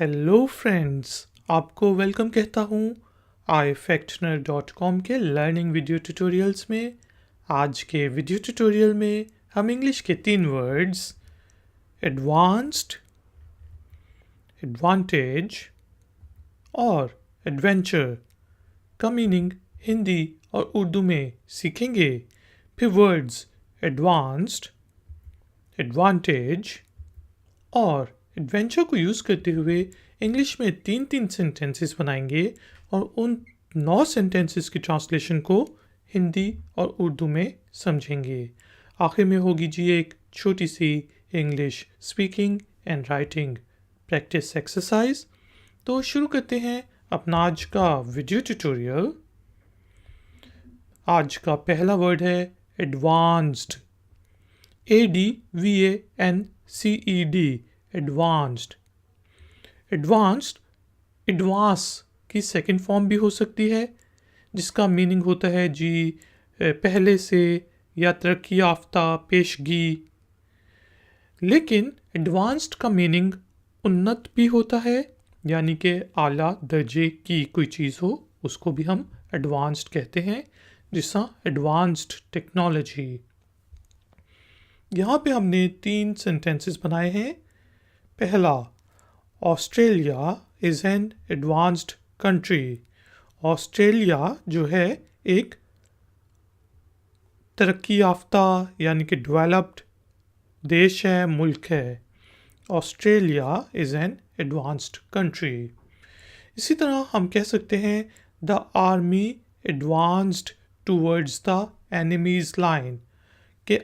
Hello friends, आपको welcome कहता हूँ ifactioner.com के लर्निंग वीडियो ट्यूटोरियल्स में। आज के वीडियो ट्यूटोरियल में हम इंग्लिश के 3 वर्ड्स एडवांस्ड, एडवांटेज और एडवेंचर का मीनिंग हिंदी और उर्दू में सीखेंगे। फिर वर्ड्स एडवांस्ड, एडवांटेज और एडवेंचर को यूज़ करते हुए इंग्लिश में 3 सेंटेंसेस बनाएंगे और उन 9 सेंटेंसेस की ट्रांसलेशन को हिंदी और उर्दू में समझेंगे। आखिर में होगी जी एक छोटी सी English speaking and writing practice exercise. तो शुरू करते हैं अपना आज का वीडियो ट्यूटोरियल। आज का पहला वर्ड है advanced, ADVANCED, advanced. Advanced advance की सेकंड फॉर्म भी हो सकती है, जिसका मीनिंग होता है जी पहले से या तरक्की याफ्ता, पेशगी। लेकिन एडवांस्ड का मीनिंग उन्नत भी होता है, यानी कि आला दर्जे की कोई चीज़ हो उसको भी हम एडवांस्ड कहते हैं, जिसका एडवांस्ड टेक्नोलॉजी। यहाँ पे हमने 3 सेंटेंसेस बनाए हैं। पहला, Australia is an advanced country. Australia जो है एक तरक्की याफ्ता यानी कि डेवलप्ड देश है, मुल्क है। Australia is an advanced country. इसी तरह हम कह सकते हैं the army advanced towards the enemies line, कि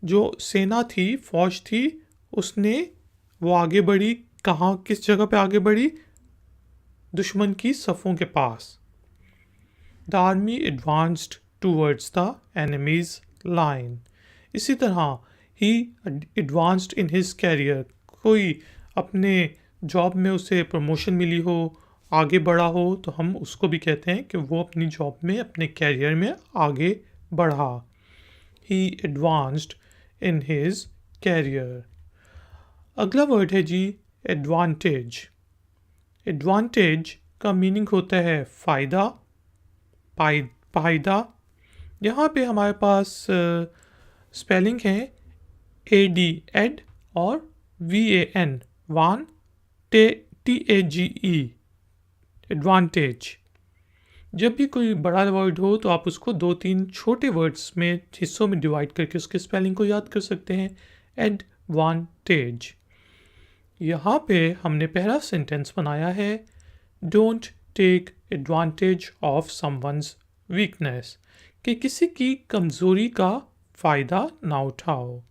जो सेना थी, फौज थी, उसने वो आगे बढ़ी। कहाँ, किस जगह पे आगे बढ़ी? दुश्मन की सफ़ों के पास। The army advanced towards the enemies line. इसी तरह ही एडवांस्ड इन हिज कैरियर, कोई अपने जॉब में उसे प्रमोशन मिली हो, आगे बढ़ा हो, तो हम उसको भी कहते हैं कि वो अपनी जॉब में, अपने कैरियर में आगे बढ़ा। ही एडवांस्ड इन हिज कैरियर। अगला वर्ड है जी एडवांटेज। एडवांटेज का मीनिंग होता है फ़ायदा, फायदा। यहाँ पे हमारे पास स्पेलिंग है AD एड और VAN वान TAGE एडवांटेज। जब भी कोई बड़ा वर्ड हो तो आप उसको 2-3 छोटे वर्ड्स में हिस्सों में डिवाइड करके उसके स्पेलिंग को याद कर सकते हैं। एडवांटेज। यहाँ पे हमने पहला सेंटेंस बनाया है don't take advantage of someone's weakness, कि किसी की कमज़ोरी का फ़ायदा ना उठाओ।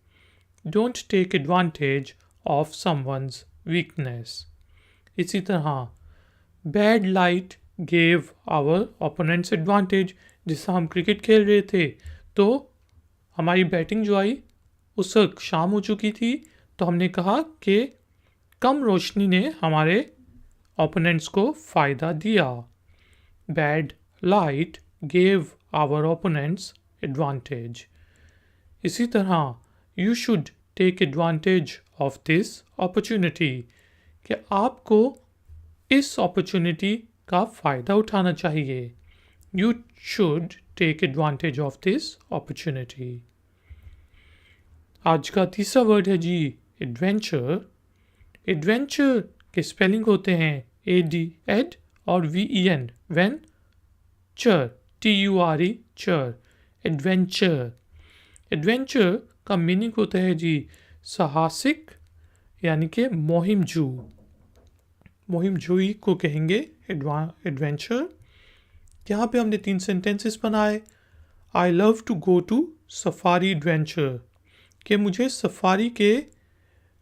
Don't take advantage of someone's weakness. इसी तरह bad light gave our opponents advantage. जिससे हम क्रिकेट खेल रहे थे तो हमारी बैटिंग जो आई उस वक्त शाम हो चुकी थी, तो हमने कहा कि कम रोशनी ने हमारे ओपोनेंट्स को फ़ायदा दिया। Bad light gave our opponents advantage. इसी तरह you should take advantage of this opportunity, कि आपको इस अपॉर्चुनिटी का फ़ायदा उठाना चाहिए। You should take advantage of this opportunity. आज का तीसरा वर्ड है जी एडवेंचर। एडवेंचर के स्पेलिंग होते हैं AD एड और VEN ven ture, TURE ture, adventure. Adventure का मीनिंग होता है जी साहसिक, यानी कि मुहिमजू। मुहिमजूई को कहेंगे एडवेंचर। यहाँ पे हमने 3 सेंटेंसेस बनाए। I love to go to safari adventure, कि मुझे सफारी के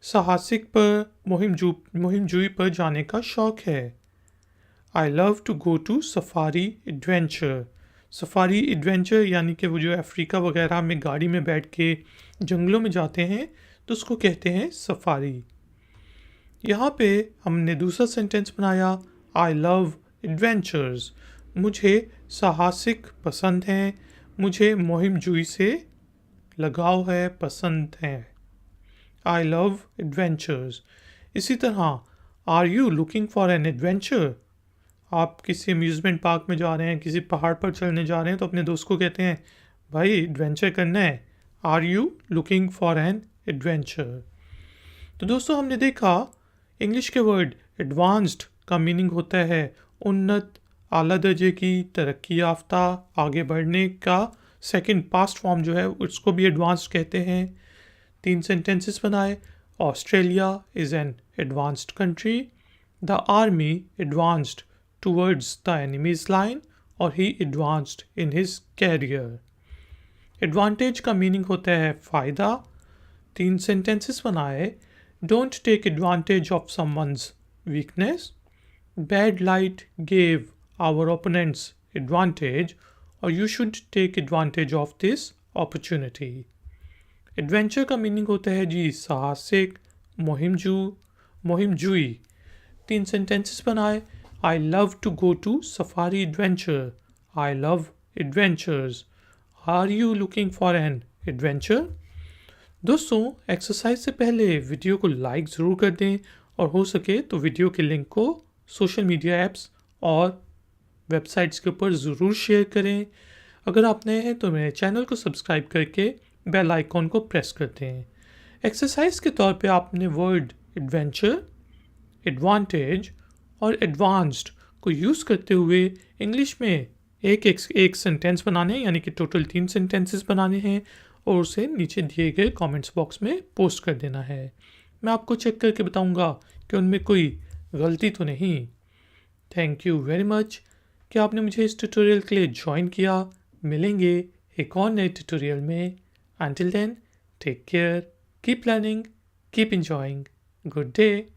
साहसिक पर, मुहिमजूई पर जाने का शौक़ है। I love to go to safari adventure. Safari adventure यानी कि वो जो अफ्रीका वगैरह में गाड़ी में बैठ के जंगलों में जाते हैं तो उसको कहते हैं सफारी। यहाँ पे हमने दूसरा सेंटेंस बनाया आई लव एडवेंचर्स, मुझे साहसिक पसंद हैं, मुझे मुहिमजूई से लगाव है, पसंद है। I love adventures. इसी तरह are you looking for an adventure? आप किसी अम्यूज़मेंट पार्क में जा रहे हैं, किसी पहाड़ पर चढ़ने जा रहे हैं, तो अपने दोस्त को कहते हैं भाई एडवेंचर करना है, are you looking for an adventure? तो दोस्तों हमने देखा इंग्लिश के वर्ड एडवांस्ड का मीनिंग होता है उन्नत, आला दर्जे की, तरक्की याफ्ता, आगे बढ़ने का सेकंड पास्ट फॉर्म जो है उसको भी एडवांस्ड कहते हैं। 3 सेंटेंसेस बनाए। Australia is an advanced country, the army advanced towards the enemies line, और he advanced in his career. Advantage का मीनिंग होता है फ़ायदा। 3 सेंटेंसेस बनाए। Don't take advantage of someone's weakness, bad light gave our opponents advantage, और you should take advantage of this opportunity. Adventure का meaning होता है जी साहसिक, मुहिमजुई। 3 सेंटेंसेस बनाए। I love to go to safari adventure, I love adventures, are you looking for an adventure? दोस्तों exercise से पहले वीडियो को लाइक ज़रूर कर दें, और हो सके तो वीडियो के लिंक को सोशल मीडिया ऐप्स और वेबसाइट्स के ऊपर ज़रूर शेयर करें। अगर आप नए हैं तो मेरे चैनल को सब्सक्राइब करके बेल आइकॉन को प्रेस कर दें। एक्सरसाइज के तौर पे आपने वर्ड एडवेंचर, एडवांटेज और एडवांस्ड को यूज़ करते हुए इंग्लिश में एक सेंटेंस बनाने हैं, यानी कि टोटल 3 सेंटेंसेस बनाने हैं, और उसे नीचे दिए गए कमेंट्स बॉक्स में पोस्ट कर देना है। मैं आपको चेक करके बताऊंगा कि उनमें कोई गलती तो नहीं। थैंक यू वेरी मच कि आपने मुझे इस ट्यूटोरियल के लिए ज्वाइन किया। मिलेंगे एक और नए ट्यूटोरियल में। Until then, take care, keep learning, keep enjoying. Good day.